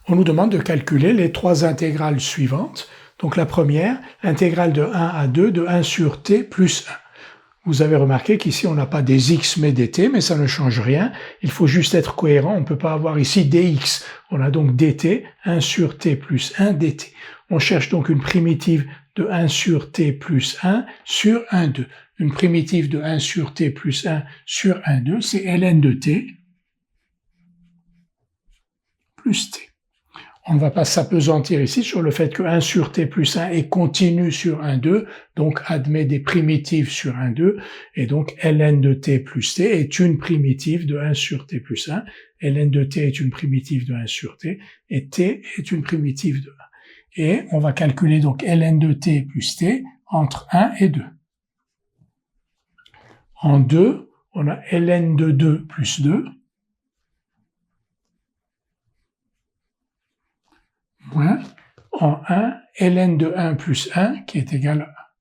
On nous demande de calculer les trois intégrales suivantes. Donc la première, intégrale de 1 à 2 de 1 sur t plus 1. Vous avez remarqué qu'ici on n'a pas des x mais des t, mais ça ne change rien. Il faut juste être cohérent, on ne peut pas avoir ici dx. On a donc dt, 1 sur t plus 1 dt. On cherche donc une primitive de 1 sur t plus 1 sur 1, 2. Une primitive de 1 sur t plus 1 sur 1, 2, c'est ln de t plus t. On ne va pas s'apesantir ici sur le fait que 1 sur t plus 1 est continu sur 1, 2, donc admet des primitives sur 1, 2, et donc ln de t plus t est une primitive de 1 sur t plus 1, ln de t est une primitive de 1 sur t, et t est une primitive de 1. Et on va calculer donc ln de t plus t entre 1 et 2. En 2, on a ln de 2 plus 2, moins, en 1, ln de 1 plus 1, qui est égal à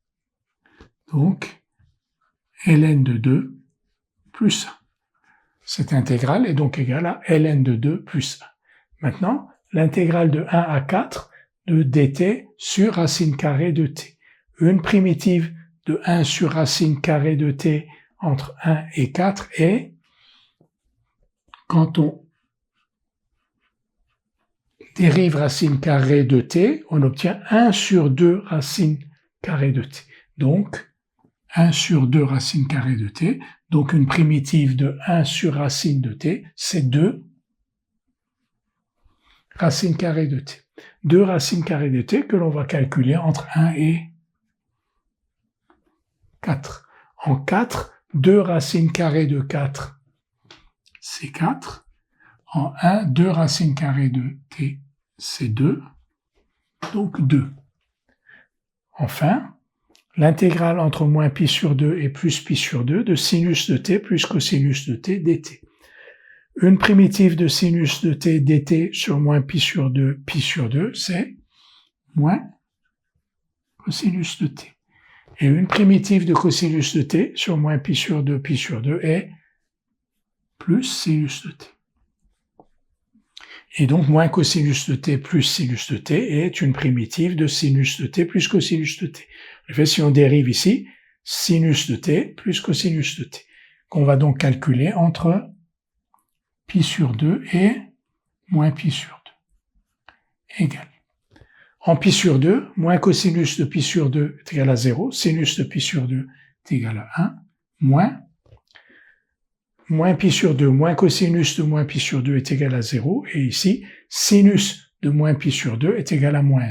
1. Donc, ln de 2 plus 1. Cette intégrale est donc égale à ln de 2 plus 1. Maintenant, l'intégrale de 1 à 4 de dt sur racine carrée de t. Une primitive de 1 sur racine carrée de t entre 1 et 4 est, quand on dérive racine carrée de t, on obtient 1 sur 2 racine carrée de t. Donc, 1 sur 2 racine carrée de t, donc une primitive de 1 sur racine de t, c'est 2 racine carrée de t. 2 racines carrées de t que l'on va calculer entre 1 et 4. En 4, 2 racines carrées de 4, c'est 4. En 1, 2 racines carrées de t, c'est 2, donc 2. Enfin, l'intégrale entre moins pi sur 2 et plus pi sur 2 de sinus de t plus cosinus de t dt. Une primitive de sinus de t dt sur moins pi sur 2, c'est moins cosinus de t. Et une primitive de cosinus de t sur moins pi sur 2 est plus sinus de t. Et donc, moins cosinus de t plus sinus de t est une primitive de sinus de t plus cosinus de t. En fait, si on dérive ici, sinus de t plus cosinus de t, qu'on va donc calculer entre pi sur 2 et moins pi sur 2, égale. En pi sur 2, moins cosinus de pi sur 2 est égal à 0, sinus de pi sur 2 est égal à 1, moins pi sur 2, moins cosinus de moins pi sur 2 est égal à 0, et ici, sinus de moins pi sur 2 est égal à moins 1.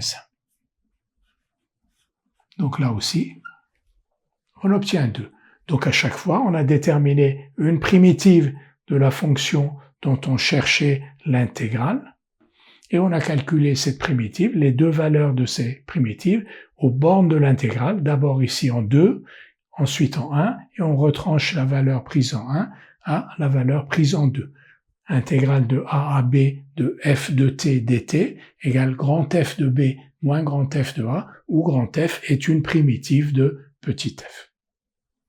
Donc là aussi, on obtient 2. Donc à chaque fois, on a déterminé une primitive de la fonction dont on cherchait l'intégrale, et on a calculé cette primitive, les deux valeurs de ces primitives, aux bornes de l'intégrale, d'abord ici en 2, ensuite en 1, et on retranche la valeur prise en 1 à la valeur prise en 2. Intégrale de a à b de f de t dt égale grand F de b moins grand F de a, où grand F est une primitive de petit f.